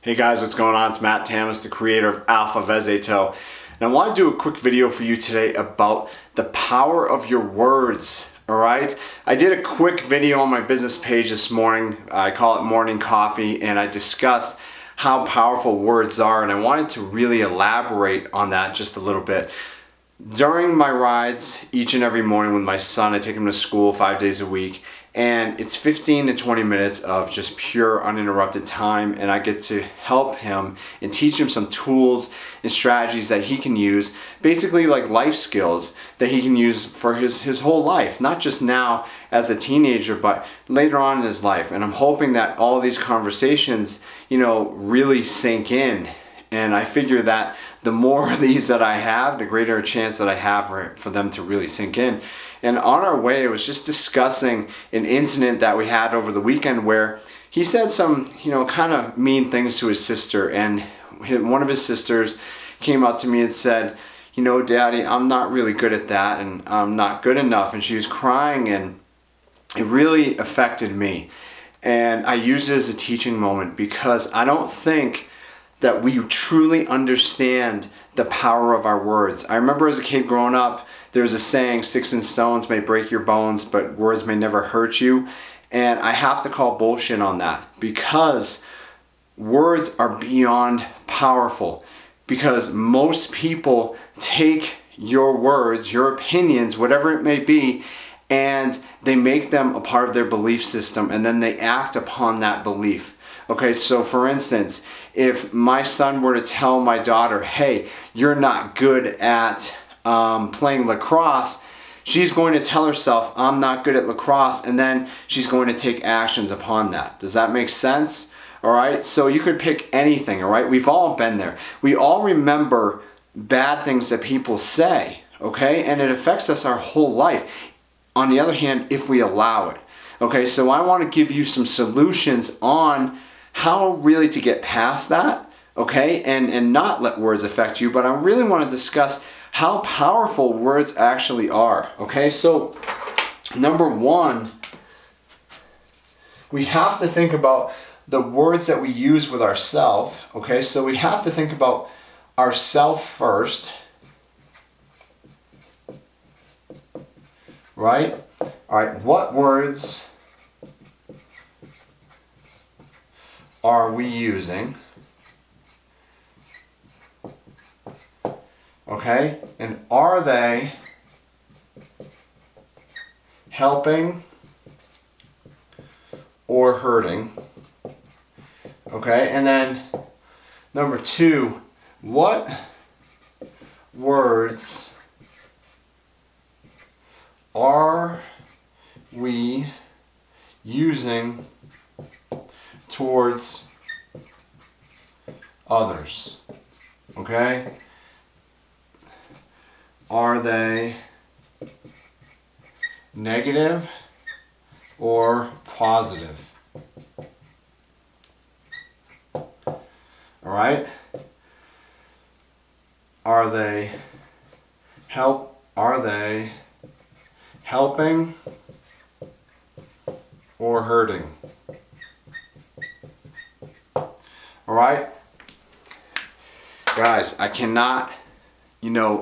Hey guys, what's going on? It's Matt Tamas, the creator of AlphaVezeto. And I want to do a quick video for you today about the power of your words, all right? I did a quick video on my business page this morning. I call it Morning Coffee, and I discussed how powerful words are, and I wanted to really elaborate on that just a little bit. During my rides each and every morning with my son, I take him to school 5 days a week, and it's 15 to 20 minutes of just pure uninterrupted time, and I get to help him and teach him some tools and strategies that he can use, basically like life skills that he can use for his whole life, not just now as a teenager, but later on in his life. And I'm hoping that all these conversations, really sink in. And I figure that the more of these that I have, the greater a chance that I have for them to really sink in. And on our way, I was just discussing an incident that we had over the weekend where he said some, kind of mean things to his sister. And one of his sisters came up to me and said, Daddy, I'm not really good at that, and I'm not good enough. And she was crying, and it really affected me. And I used it as a teaching moment because I don't think that we truly understand the power of our words. I remember as a kid growing up, there's a saying, sticks and stones may break your bones, but words may never hurt you. And I have to call bullshit on that, because words are beyond powerful. Because most people take your words, your opinions, whatever it may be, and they make them a part of their belief system, and then they act upon that belief. Okay, so for instance, if my son were to tell my daughter, hey, you're not good at playing lacrosse, she's going to tell herself, I'm not good at lacrosse, and then she's going to take actions upon that. Does that make sense? All right, so you could pick anything, all right? We've all been there. We all remember bad things that people say, okay? And it affects us our whole life. On the other hand, if we allow it. Okay, so I want to give you some solutions on how really to get past that, okay? And not let words affect you, but I really want to discuss how powerful words actually are, okay? So, number one, we have to think about the words that we use with ourselves, okay? So we have to think about ourselves first, right? All right, what words are we using? Okay, and are they helping or hurting? Okay, and then number two, what words are we using towards others? Okay? Are they negative or positive? All right? Are they helping or hurting? All right? Guys, I cannot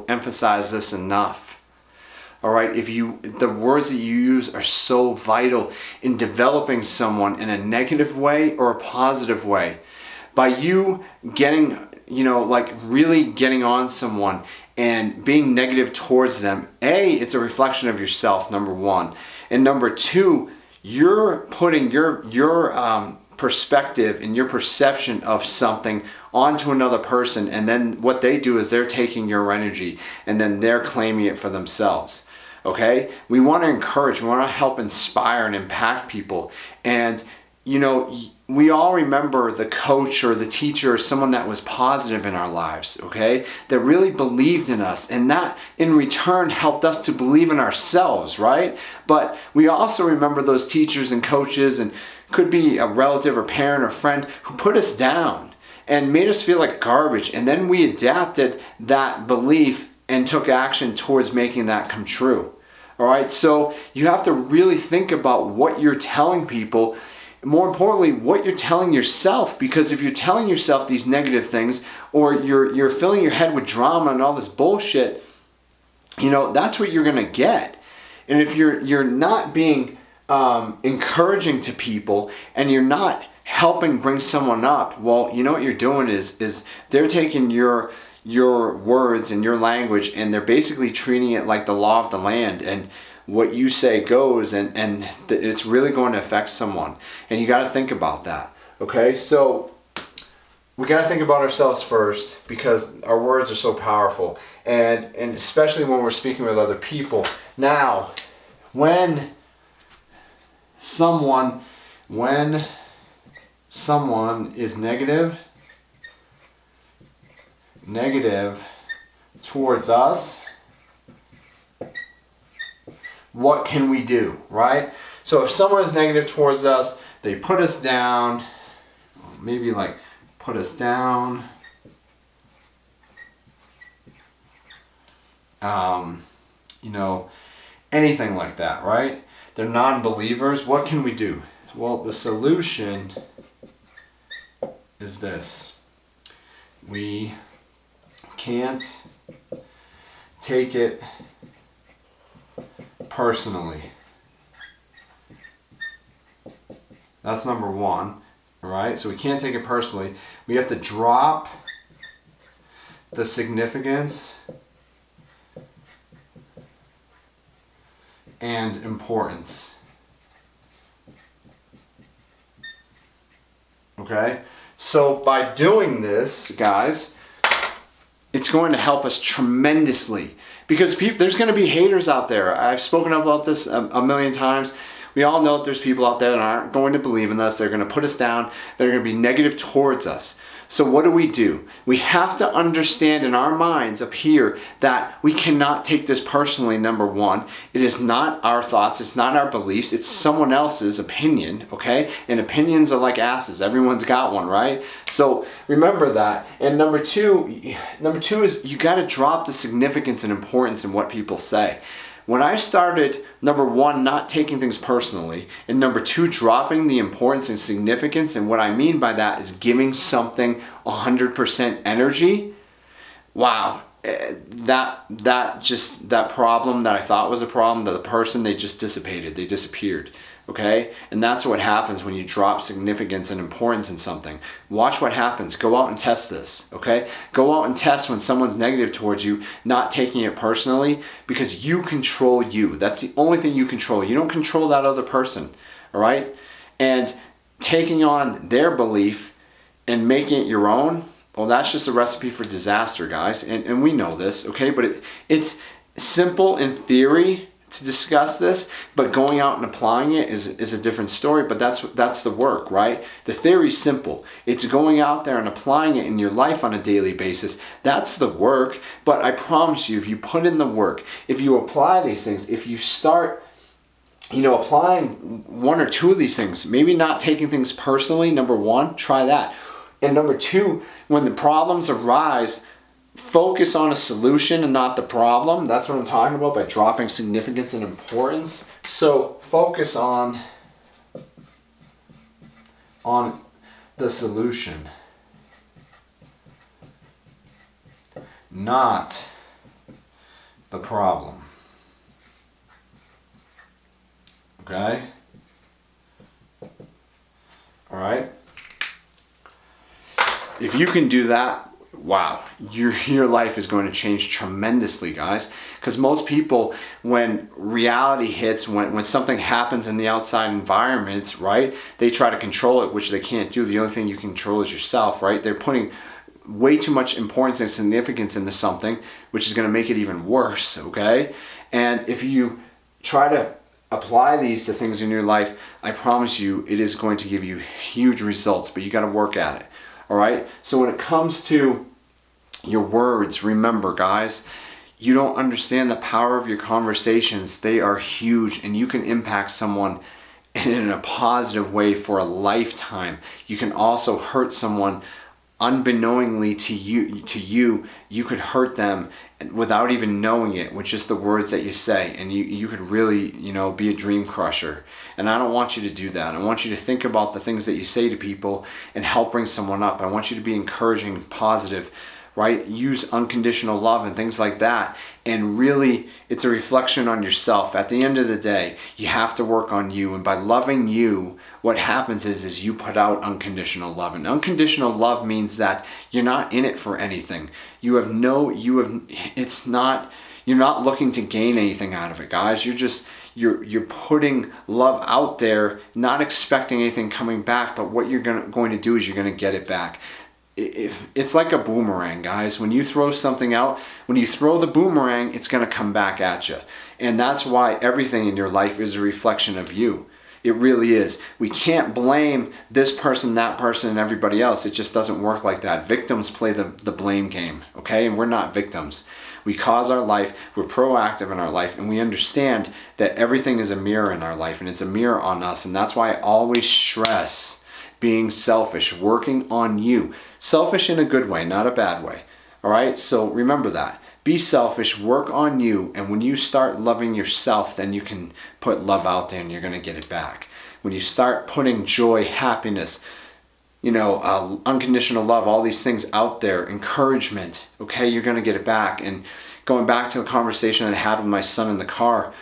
emphasize this enough. All right, the words that you use are so vital in developing someone in a negative way or a positive way. By you getting, really getting on someone and being negative towards them, it's a reflection of yourself, number one. And number two, you're putting your perspective and your perception of something onto another person, and then what they do is they're taking your energy and then they're claiming it for themselves. Okay, we want to encourage, we want to help inspire and impact people. And we all remember the coach or the teacher or someone that was positive in our lives, okay, that really believed in us, and that in return helped us to believe in ourselves, right? But we also remember those teachers and coaches, and could be a relative or parent or friend, who put us down and made us feel like garbage, and then we adapted that belief and took action towards making that come true. All right, so you have to really think about what you're telling people more importantly, what you're telling yourself, because if you're telling yourself these negative things, or you're filling your head with drama and all this bullshit, you know, that's what you're gonna get. And if you're not being encouraging to people, and you're not helping bring someone up, well, you know what you're doing is they're taking your words and your language, and they're basically treating it like the law of the land, and what you say goes, and it's really going to affect someone. And you got to think about that. Okay, so we got to think about ourselves first, because our words are so powerful, and especially when we're speaking with other people. Now, when someone is negative towards us, what can we do, right? So if someone is negative towards us, they put us down, maybe like put us down, you know, anything like that, right? They're non-believers. What can we do? Well, the solution is this. We can't take it personally. That's number one, all right? So we can't take it personally. We have to drop the significance and importance. Okay? So by doing this, guys, it's going to help us tremendously, because there's going to be haters out there. I've spoken about this a million times. We all know that there's people out there that aren't going to believe in us. They're going to put us down. They're going to be negative towards us. So what do? We have to understand in our minds up here that we cannot take this personally, number one. It is not our thoughts. It's not our beliefs. It's someone else's opinion, okay? And opinions are like asses. Everyone's got one, right? So remember that. And number two is you got to drop the significance and importance in what people say. When I started, number one, not taking things personally, and number two, dropping the importance and significance, and what I mean by that is giving something 100% energy, wow, that problem that I thought was a problem, that the person, they just dissipated, they disappeared, okay? And that's what happens when you drop significance and importance in something. Watch what happens. Go out and test this, okay? Go out and test when someone's negative towards you, not taking it personally, because you control you. That's the only thing you control. You don't control that other person, all right? And taking on their belief and making it your own, well, that's just a recipe for disaster, guys. And we know this, okay? But it's simple in theory to discuss this, but going out and applying it is a different story. But that's the work, right? The theory's simple. It's going out there and applying it in your life on a daily basis. That's the work. But I promise you, if you put in the work, if you apply these things, if you start, you know, applying one or two of these things, maybe not taking things personally, number one, try that. And number two, when the problems arise, focus on a solution and not the problem. That's what I'm talking about by dropping significance and importance. So focus on the solution, not the problem. Okay? All right? If you can do that, wow, your life is going to change tremendously, guys. Because most people, when reality hits, when something happens in the outside environment, right, they try to control it, which they can't do. The only thing you can control is yourself, right? They're putting way too much importance and significance into something, which is going to make it even worse, okay? And if you try to apply these to things in your life, I promise you it is going to give you huge results, but you got to work at it. All right? So when it comes to your words, remember, guys, you don't understand the power of your conversations. They are huge, and you can impact someone in a positive way for a lifetime. You can also hurt someone unbeknowingly to you, you could hurt them without even knowing it with just the words that you say, and you could really, be a dream crusher. And I don't want you to do that. I want you to think about the things that you say to people and help bring someone up. I want you to be encouraging, positive, right? Use unconditional love and things like that. And really, it's a reflection on yourself. At the end of the day, you have to work on you. And by loving you, what happens is you put out unconditional love. And unconditional love means that you're not in it for anything. You're not looking to gain anything out of it, guys. You're putting love out there, not expecting anything coming back, but what you're going to do is you're going to get it back. It's like a boomerang, guys. When you throw something out, when you throw the boomerang, it's going to come back at you. And that's why everything in your life is a reflection of you. It really is. We can't blame this person, that person, and everybody else. It just doesn't work like that. Victims play the blame game, okay? And we're not victims. We cause our life, we're proactive in our life, and we understand that everything is a mirror in our life, and it's a mirror on us. And that's why I always stress being selfish, working on you. Selfish in a good way, not a bad way. All right? So remember that. Be selfish, work on you, and when you start loving yourself, then you can put love out there and you're going to get it back. When you start putting joy, happiness, unconditional love, all these things out there, encouragement, okay, you're going to get it back. And going back to a conversation that I had with my son in the car,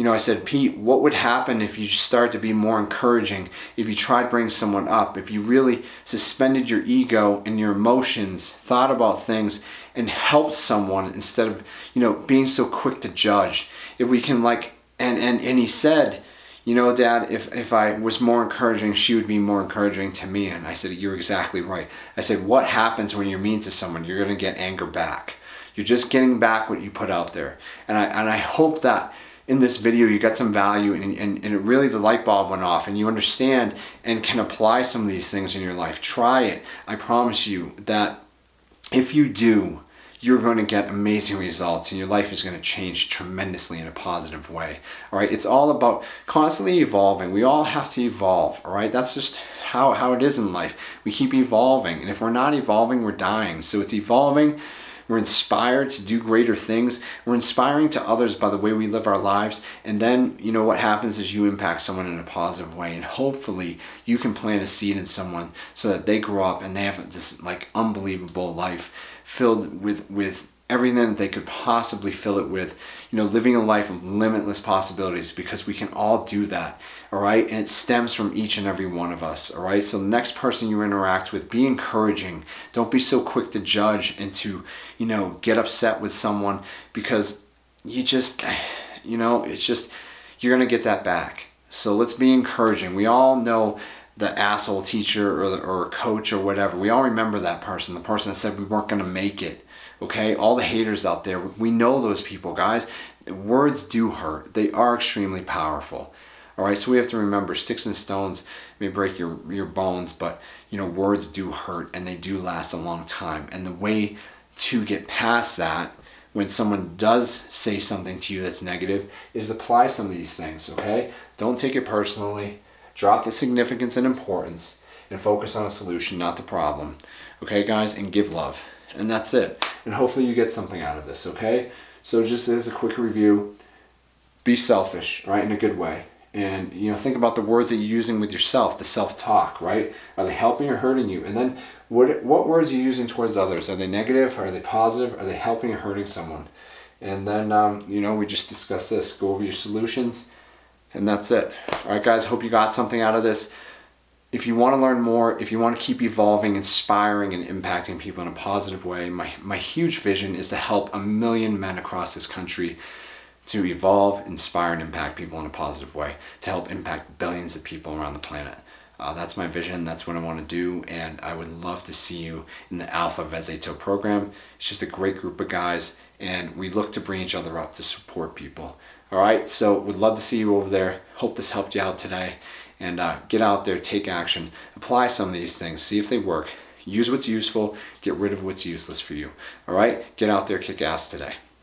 I said, Pete, what would happen if you start to be more encouraging, if you tried bringing someone up, if you really suspended your ego and your emotions, thought about things, and helped someone instead of, being so quick to judge? If we can and he said, Dad, if I was more encouraging, she would be more encouraging to me. And I said, you're exactly right. I said, what happens when you're mean to someone? You're going to get anger back. You're just getting back what you put out there. And I hope that in this video you got some value and it really, the light bulb went off and you understand and can apply some of these things in your life. Try it. I promise you that if you do, you're going to get amazing results and your life is going to change tremendously in a positive way. All right. It's all about constantly evolving. We all have to evolve. All right. That's just how it is in life. We keep evolving. And if we're not evolving, we're dying. So it's evolving. We're inspired to do greater things. We're inspiring to others by the way we live our lives. And then, what happens is you impact someone in a positive way. And hopefully you can plant a seed in someone so that they grow up and they have this unbelievable life filled with everything that they could possibly fill it with, living a life of limitless possibilities, because we can all do that, all right? And it stems from each and every one of us, all right? So the next person you interact with, be encouraging. Don't be so quick to judge and to, get upset with someone, because you just, it's just, you're going to get that back. So let's be encouraging. We all know the asshole teacher or coach or whatever. We all remember that person, the person that said we weren't going to make it. Okay, all the haters out there, we know those people, guys. Words do hurt. They are extremely powerful. All right, so we have to remember, sticks and stones may break your bones, but words do hurt and they do last a long time. And the way to get past that, when someone does say something to you that's negative, is apply some of these things. Okay, don't take it personally. Drop the significance and importance and focus on a solution, not the problem. Okay, guys, and give love. And that's it. And hopefully you get something out of this, okay? So just as a quick review, be selfish, right, in a good way. And, think about the words that you're using with yourself, the self-talk, right? Are they helping or hurting you? And then what words are you using towards others? Are they negative? Are they positive? Are they helping or hurting someone? And then, we just discussed this. Go over your solutions. And that's it. All right, guys, hope you got something out of this. If you want to learn more, if you want to keep evolving, inspiring, and impacting people in a positive way, my huge vision is to help 1 million men across this country to evolve, inspire, and impact people in a positive way, to help impact billions of people around the planet. That's my vision. That's what I want to do, and I would love to see you in the AlphaVezeto program. It's just a great group of guys, and we look to bring each other up to support people. All right, so would love to see you over there. Hope this helped you out today. And get out there, take action, apply some of these things, see if they work. Use what's useful, get rid of what's useless for you. All right, get out there, kick ass today.